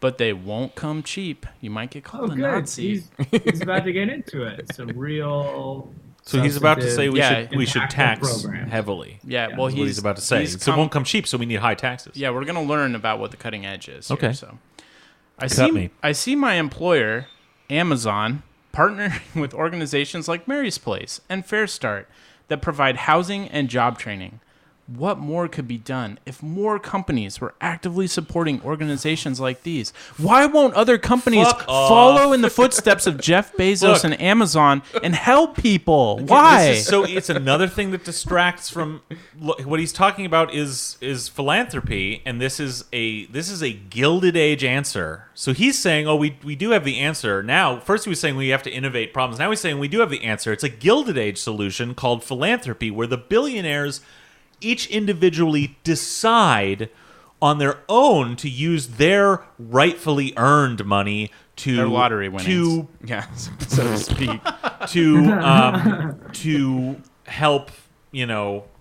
But they won't come cheap. You might get called a Nazi. He's about to get into it. Some real. So he's about to say we Yeah, should tax program. heavily. Yeah, Yeah, well, That's what he's about to say. So it won't come cheap, so we need high taxes. Yeah, we're going to learn about what the cutting edge is. Okay. Here, so Me. I see my employer, Amazon, partnering with organizations like Mary's Place and Fair Start that provide housing and job training. What more could be done if more companies were actively supporting organizations like these? Why won't other companies follow in the footsteps of Jeff Bezos and Amazon and help people? Why? So it's another thing that distracts from what he's talking about is philanthropy, and this is a Gilded Age answer. So he's saying, oh, we do have the answer. Now, first he was saying we have to innovate problems. Now he's saying we do have the answer. It's a Gilded Age solution called philanthropy, where the billionaires each individually decide on their own to use their rightfully earned money to Their lottery winnings. Yeah, so to speak. to help,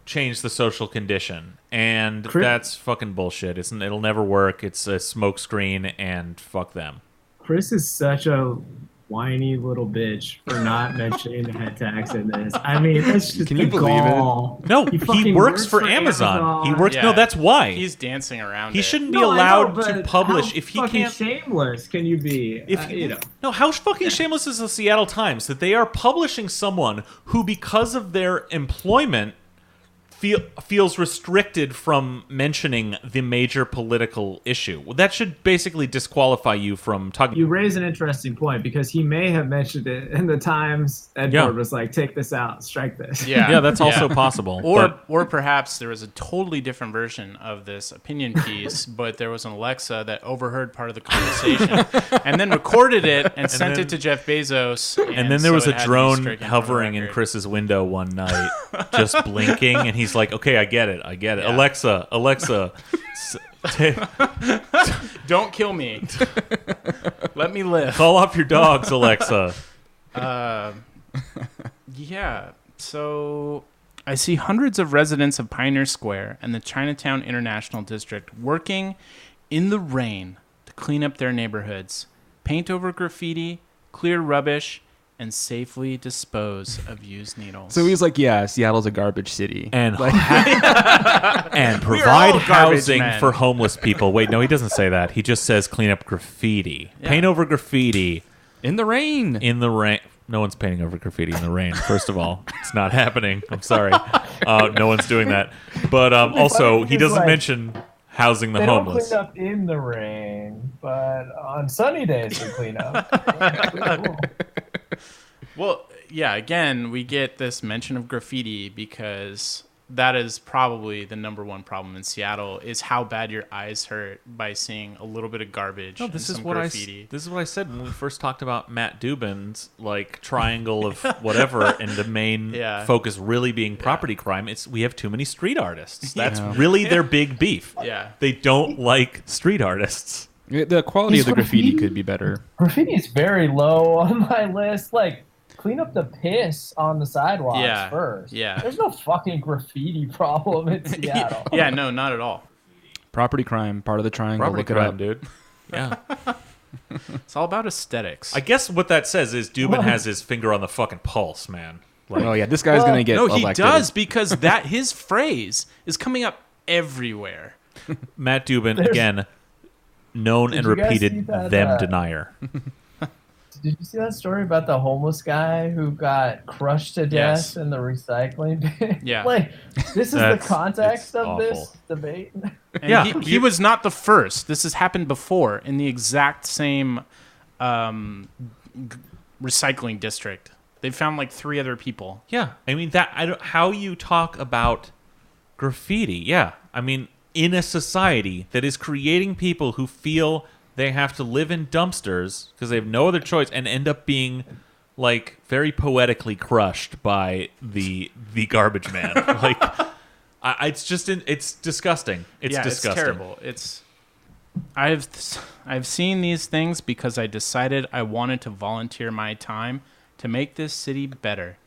change the social condition. And that's fucking bullshit. It'll never work. It's a smokescreen, and fuck them. Chris is such a whiny little bitch for not mentioning the head tax in this. I mean, that's just Can you believe it? No, He he fucking works for Amazon. He works. Yeah. No, that's why. He's dancing around He it. shouldn't be No, I know, allowed but to publish how if he fucking can't. shameless can you be? No, how fucking shameless is the Seattle Times that they are publishing someone who, because of their employment, feels restricted from mentioning the major political issue? Well, that should basically disqualify you from talking. You raise an interesting point because he may have mentioned it in the Times. Edward was like, "Take this out, strike this." Yeah, that's also possible. Or perhaps there was a totally different version of this opinion piece, but there was an Alexa that overheard part of the conversation and then recorded it and sent it to Jeff Bezos. And then there was so a it had to be drone stricken from the hovering in record. Chris's window one night, just blinking, and he's like, "Okay, I get it. Yeah. Alexa, Don't kill me. Let me live." call off your dogs, Alexa." Yeah, so I see hundreds of residents of Pioneer Square and the Chinatown International District working in the rain to clean up their neighborhoods, paint over graffiti, clear rubbish, and safely dispose of used needles. So he's like, yeah, Seattle's a garbage city. And Like- and We are provide all garbage housing men. for homeless people. Wait, no, he doesn't say that. He just says clean up graffiti. Yeah. Paint over graffiti in the rain. in the rain. No one's painting over graffiti in the rain. First of all, it's not happening. I'm sorry. No one's doing that. But also, he doesn't mention housing the They don't homeless. clean up in the rain, but on sunny days they clean up. Cool. Well, yeah, again, we get this mention of graffiti because that is probably the number one problem in Seattle is how bad your eyes hurt by seeing a little bit of garbage No, and this is some what graffiti. this is what I said when we first talked about Matt Dubin's like triangle of whatever, and the main Yeah. focus really being property crime. It's we have too many street artists. That's Yeah. really their big beef. Yeah. They don't like street artists. The quality of the graffiti could be better. Graffiti is very low on my list. Like, clean up the piss on the sidewalks Yeah, first. yeah. There's no fucking graffiti problem in Seattle. Yeah, no, not at all. Property crime, part of the triangle. Property Look it crime, up. dude. Yeah. It's all about aesthetics. I guess what that says is Dubin has his finger on the fucking pulse, man. Like, Oh yeah, this guy's gonna get no, he elected. does because that his phrase is coming up everywhere. Matt Dubin, again, known and you guys see repeated that, them denier. Did you see that story about the homeless guy who got crushed to death Yes. in the recycling bin? Yeah. Like, this is the That's- context it's of this awful. debate. And Yeah. he was not the first. This has happened before in the exact same recycling district. They found like 3 other people. Yeah, I mean how you talk about graffiti. Yeah, I mean in a society that is creating people who feel they have to live in dumpsters because they have no other choice and end up being like very poetically crushed by the garbage man. It's just it's disgusting. It's disgusting. It's terrible. I've seen these things because I decided I wanted to volunteer my time to make this city better.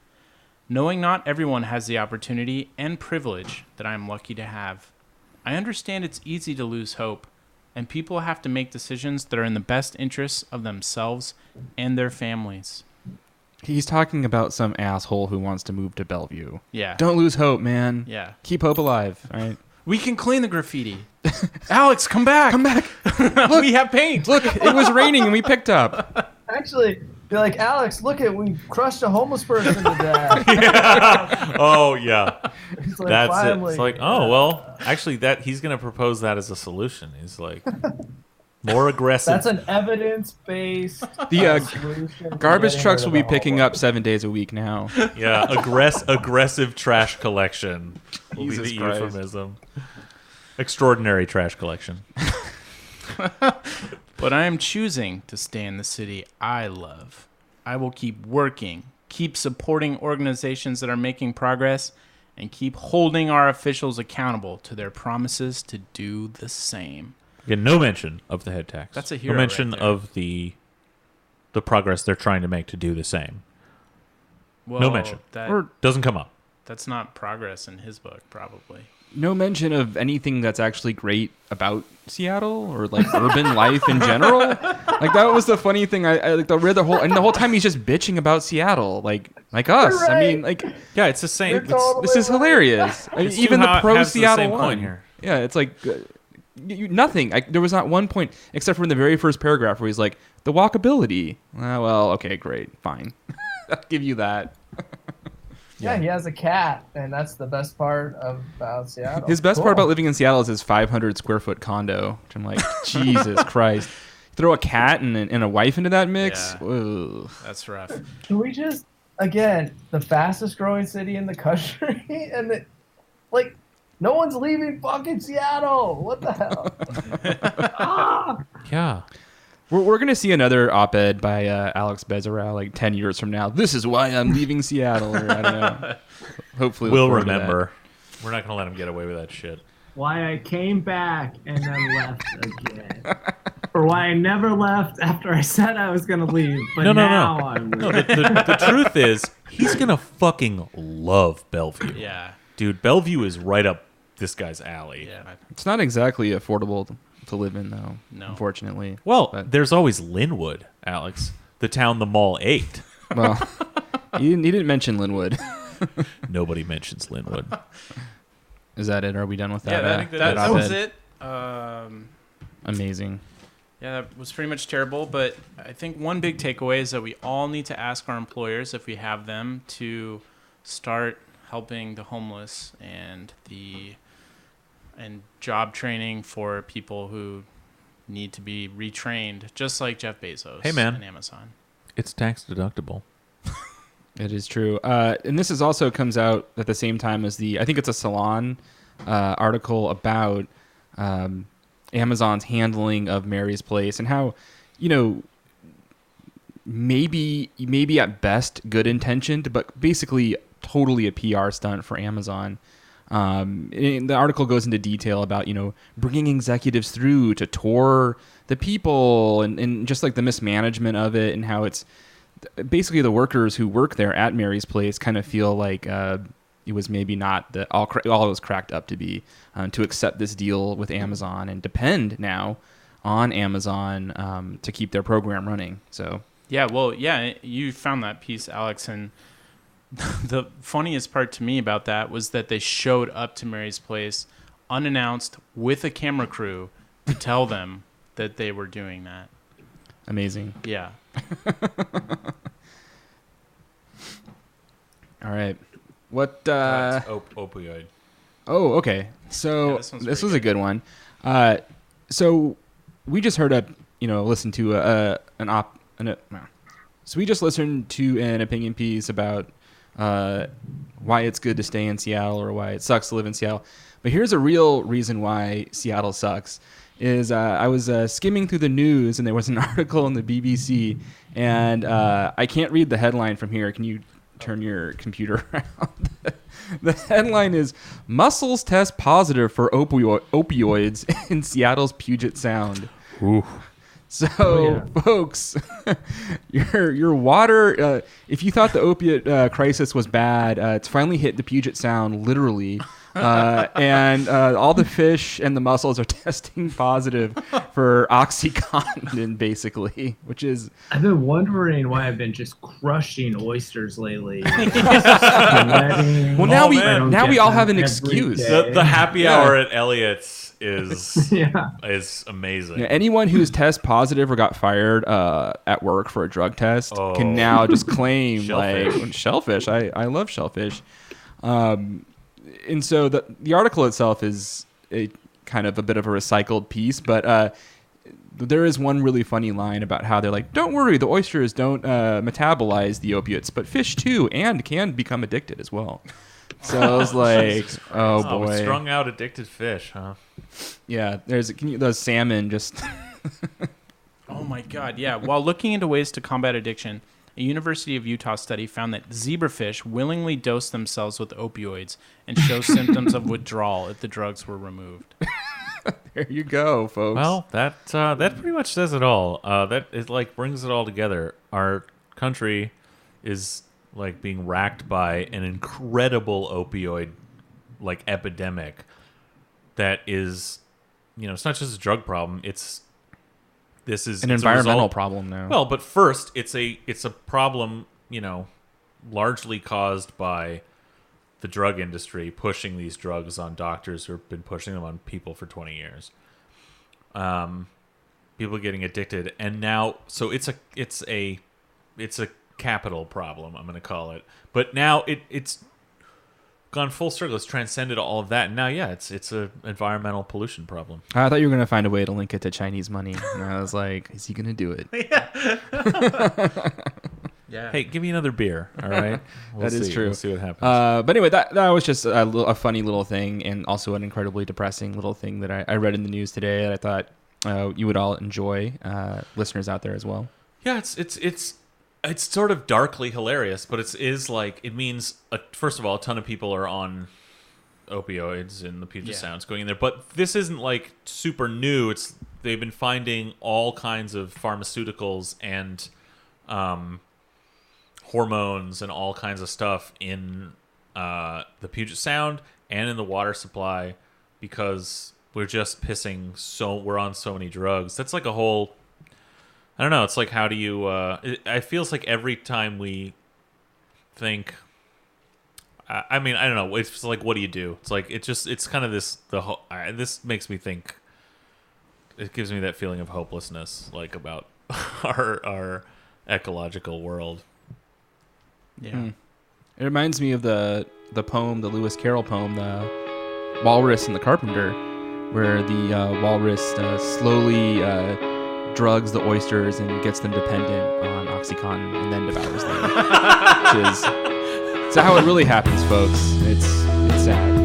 Knowing not everyone has the opportunity and privilege that I am lucky to have. I understand it's easy to lose hope, and people have to make decisions that are in the best interests of themselves and their families. He's talking about some asshole who wants to move to Bellevue. Yeah. Don't lose hope, man. Yeah. Keep hope alive, all right? We can clean the graffiti. Alex, come back. Come back. Look, we have paint. Look, it was raining and we picked up. Actually, be like, Alex, look we crushed a homeless person to death. Yeah. Oh, yeah. It's like, That's finally. it. It's like, oh, well, actually, he's going to propose that as a solution. He's like, more aggressive. That's an evidence-based solution. Garbage trucks will be the picking homeless. up 7 days a week now. Yeah, aggressive trash collection will Jesus be the Christ. euphemism. Extraordinary trash collection. But I am choosing to stay in the city I love. I will keep working, keep supporting organizations that are making progress, and keep holding our officials accountable to their promises to do the same. Again, no mention of the head tax. That's a hero No mention right there. of the progress they're trying to make to do the same. Well, No mention. Or Doesn't come up. That's not progress in his book, probably. no mention of anything that's actually great about Seattle or like urban life in general. Like that was the funny thing. I like read the whole time he's just bitching about Seattle, like us. You're I mean, right. like Yeah, it's the same. You're totally this is right. hilarious. I mean, It's even too the how it pro has the Seattle same one point here. Yeah, it's like nothing. There was not one point except for in the very first paragraph where he's like the walkability. Well, okay, great, fine. I'll give you that. Yeah, he has a cat, and that's the best part about Seattle. His best Cool. part about living in Seattle is his 500 square foot condo, which I'm like, Jesus Christ. Throw a cat and a wife into that mix? Yeah. Whoa. That's rough. Can we just, again, the fastest growing city in the country, and no one's leaving fucking Seattle. What the hell? Yeah. We're going to see another op-ed by Alex Bezerra like 10 years from now. This is why I'm leaving Seattle. Or, I don't know. Hopefully We'll forward to that. remember. We're not going to let him get away with that shit. Why I came back and then left again. Or why I never left after I said I was going to leave. But No. now I'm No, leaving. the truth is, he's going to fucking love Bellevue. Yeah. Dude, Bellevue is right up this guy's alley. Yeah. It's not exactly affordable to live in, though, No. unfortunately. Well, But- there's always Linwood, Alex. The town the mall ate. Well, he didn't mention Linwood. Nobody mentions Linwood. Is that it? Are we done with that? Yeah, that op-ed? was it. Amazing. Yeah, that was pretty much terrible. But I think one big takeaway is that we all need to ask our employers, if we have them, to start helping the homeless and job training for people who need to be retrained, just like Jeff Bezos Hey, man. and Amazon. It's tax deductible. It is true. And this is also comes out at the same time as I think it's a Salon article about Amazon's handling of Mary's Place and how, maybe at best good intentioned, but basically totally a PR stunt for Amazon. And the article goes into detail about, bringing executives through to tour the people and just like the mismanagement of it and how it's basically the workers who work there at Mary's Place kind of feel like it was maybe not all it was cracked up to be, to accept this deal with Amazon and depend now on Amazon to keep their program running. So Yeah, well, yeah, you found that piece, Alex, and the funniest part to me about that was that they showed up to Mary's Place unannounced with a camera crew to tell them that they were doing that. amazing. Yeah. All right. What? That's opioid. Oh, okay. So Yeah, this one's this pretty was a good one. So we just heard listened to so we just listened to an opinion piece about why it's good to stay in Seattle or why it sucks to live in Seattle. But here's a real reason why Seattle sucks. I was skimming through the news and there was an article in the BBC and I can't read the headline from here. Can you turn your computer around. The headline is Mussels test positive for opioids in Seattle's Puget Sound. Ooh. So, folks, your water, if you thought the opiate crisis was bad, it's finally hit the Puget Sound, literally. And all the fish and the mussels are testing positive for OxyContin, basically, which is... I've been wondering why I've been just crushing oysters lately. Well, now we all have an excuse. The happy hour at Elliott's is amazing. Yeah, anyone who's test positive or got fired at work for a drug test can now just claim shellfish. I love shellfish. And so the article itself is a kind of a bit of a recycled piece, but there is one really funny line about how they're like, don't worry, the oysters don't metabolize the opiates, but fish too, and can become addicted as well. So I was like, oh boy. Strung out addicted fish, huh? Yeah, those salmon just... Oh my God, yeah. While looking into ways to combat addiction, a University of Utah study found that zebrafish willingly dose themselves with opioids and show symptoms of withdrawal if the drugs were removed. There you go, folks. Well, that pretty much says it all. That it brings it all together. Our country is being racked by an incredible opioid epidemic that is, it's not just a drug problem. This is an environmental problem now. Well, but first, it's a problem, largely caused by the drug industry pushing these drugs on doctors who have been pushing them on people for 20 years. People getting addicted, and now it's a capital problem, I'm going to call it. But now it's gone full circle. It's transcended all of that. And now, it's an environmental pollution problem. I thought you were going to find a way to link it to Chinese money. And I was like, is he going to do it? Yeah. Hey, give me another beer, all right? That is true. We'll see what happens. But anyway, that was just a funny little thing, and also an incredibly depressing little thing that I read in the news today that I thought you would all enjoy, listeners out there as well. Yeah, it's sort of darkly hilarious, but it means first of all, a ton of people are on opioids in the Puget Sound. It's going in there, but this isn't super new. They've been finding all kinds of pharmaceuticals and hormones and all kinds of stuff in the Puget Sound and in the water supply because we're just we're on so many drugs. That's like a whole, I don't know. It's like, how do you, it feels like every time we think, I don't know. It's like, what do you do? It's like, it's kind of this makes me think, it gives me that feeling of hopelessness, about our ecological world. Yeah. It reminds me of the poem, the Lewis Carroll poem, the Walrus and the Carpenter, where the walrus slowly drugs the oysters and gets them dependent on OxyContin and then devours them. Which is how it really happens, folks. It's sad.